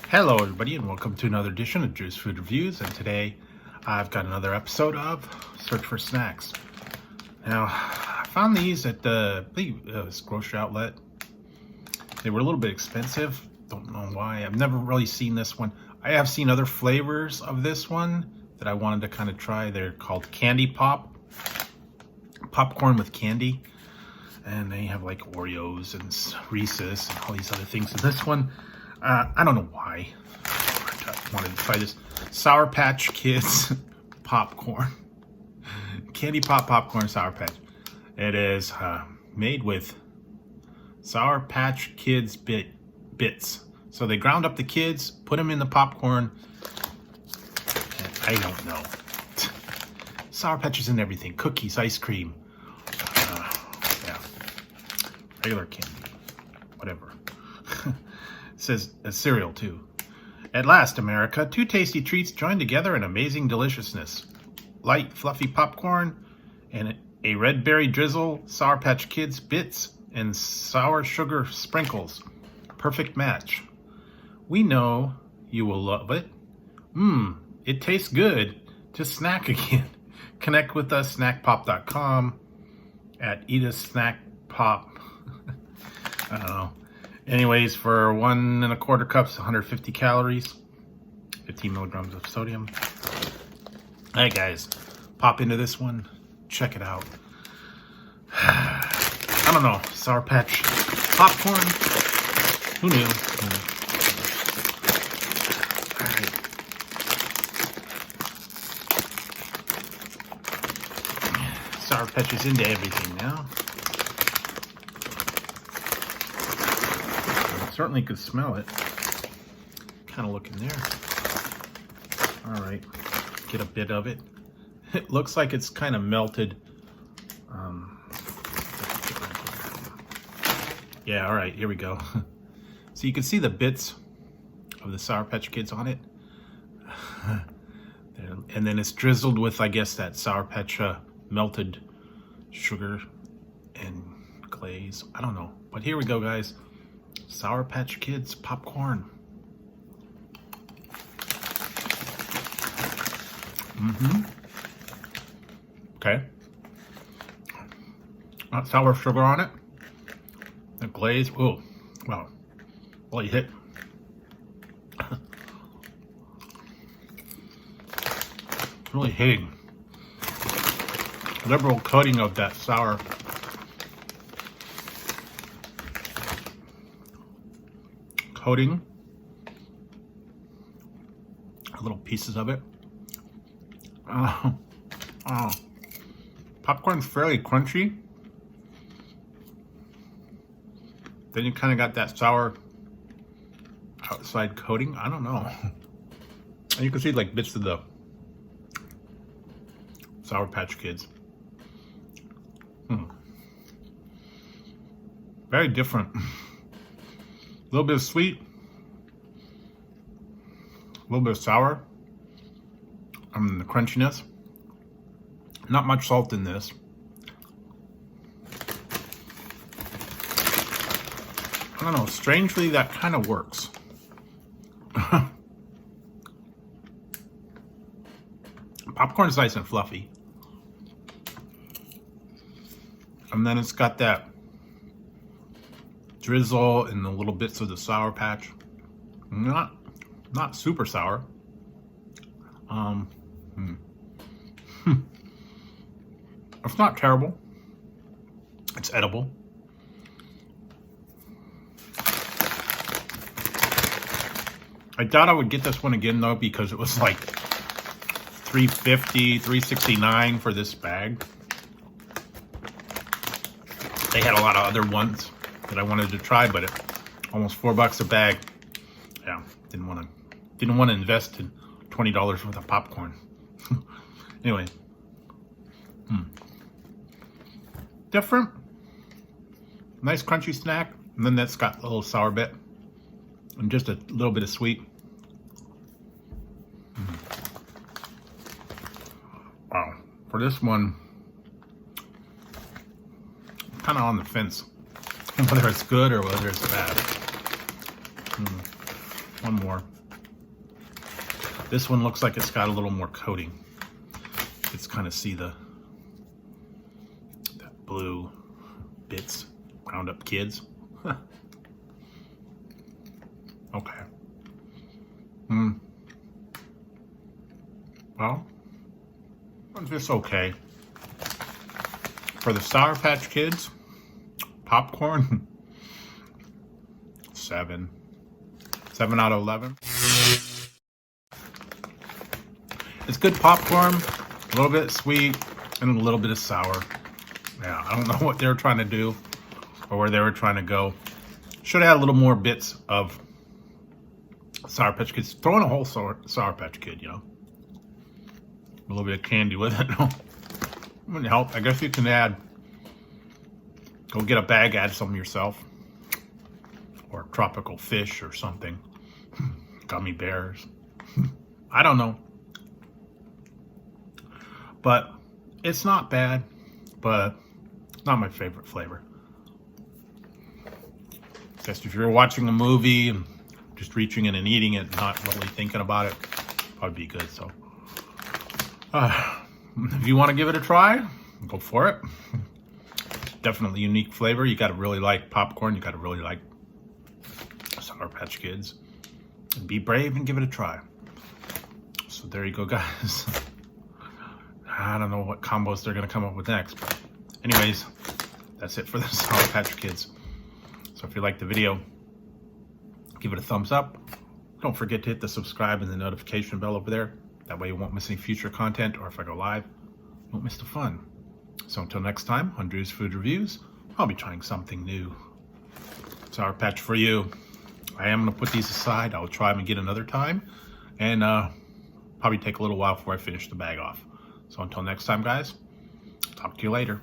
Hello everybody and welcome to another edition of Drew's Food Reviews, and today I've got another episode of Search for Snacks. Now, I found these at the grocery outlet. They were a little bit expensive, don't know why. I've never really seen this one. I have seen other flavors of this one that I wanted to kind of try. They're called Candy Pop, popcorn with candy. And they have like Oreos and Reese's and all these other things. And this one, I don't know why I wanted to try this. Sour Patch Kids popcorn. Candy Pop popcorn Sour Patch. It is made with Sour Patch Kids bits. So they ground up the kids, put them in the popcorn. I don't know. Sour Patch is in everything. Cookies, ice cream. Regular candy. Whatever. It says a cereal too. At last, America, two tasty treats joined together in amazing deliciousness. Light, fluffy popcorn and a red berry drizzle, Sour Patch Kids bits, and sour sugar sprinkles. Perfect match. We know you will love it. It tastes good. Just snack again. Connect with us, snackpop.com, at Eat a Snack Pop. I don't know. Anyways, for 1 1/4 cups, 150 calories, 15 milligrams of sodium. Hey guys, pop into this one, check it out. I don't know, Sour Patch popcorn. Who knew? Alright. Sour Patch is into everything now. Certainly could smell it. Kind of look in there. All right, get a bit of it. It looks like it's kind of melted. Yeah, all right, here we go. So you can see the bits of the Sour Patch Kids on it. And then it's drizzled with, I guess, that Sour Patch melted sugar and glaze. I don't know, but here we go, guys. Sour Patch Kids popcorn. Okay. Not sour sugar on it. The glaze. Oh, wow. Well, you hit. Really hitting. Liberal coating of that sour. Coating, little pieces of it. Popcorn's fairly crunchy. Then you kind of got that sour outside coating. I don't know. And you can see like bits of the Sour Patch Kids. Very different. A little bit of sweet, a little bit of sour, the crunchiness. Not much salt in this. I don't know, strangely that kind of works. Popcorn's nice and fluffy. And then it's got that drizzle and the little bits of the Sour Patch. Not super sour. It's not terrible. It's edible. I doubt I would get this one again though, because it was like $3.50, $3.69 for this bag. They had a lot of other ones that I wanted to try, but it almost $4 a bag. Yeah, didn't want to invest in $20 worth of popcorn. Anyway, different, nice crunchy snack, and then that's got a little sour bit and just a little bit of sweet. Wow, for this one, kind of on the fence. Whether it's good or whether it's bad. One more. This one looks like it's got a little more coating. It's kind of see that blue bits, ground up kids. Okay. Well, it's okay. For the Sour Patch Kids, popcorn, 7 out of 11. It's good popcorn, a little bit sweet, and a little bit of sour. Yeah, I don't know what they were trying to do or where they were trying to go. Should have had a little more bits of Sour Patch Kids. Throw in a whole Sour Patch Kid, you know. A little bit of candy with it. Wouldn't help. I guess you can go get a bag, add some yourself. Or tropical fish or something. Gummy bears. I don't know. But it's not bad, but not my favorite flavor. Just if you're watching a movie and just reaching in and eating it, not really thinking about it, probably be good. So if you want to give it a try, go for it. Definitely unique flavor. You got to really like popcorn. You got to really like Sour Patch Kids. And be brave and give it a try. So there you go, guys. I don't know what combos they're going to come up with next. But anyways, that's it for the Sour Patch Kids. So if you liked the video, give it a thumbs up. Don't forget to hit the subscribe and the notification bell over there. That way you won't miss any future content, or if I go live, you won't miss the fun. So until next time on Drew's Food Reviews, I'll be trying something new. Sour Patch for you. I am going to put these aside. I'll try them again another time. And probably take a little while before I finish the bag off. So until next time, guys, talk to you later.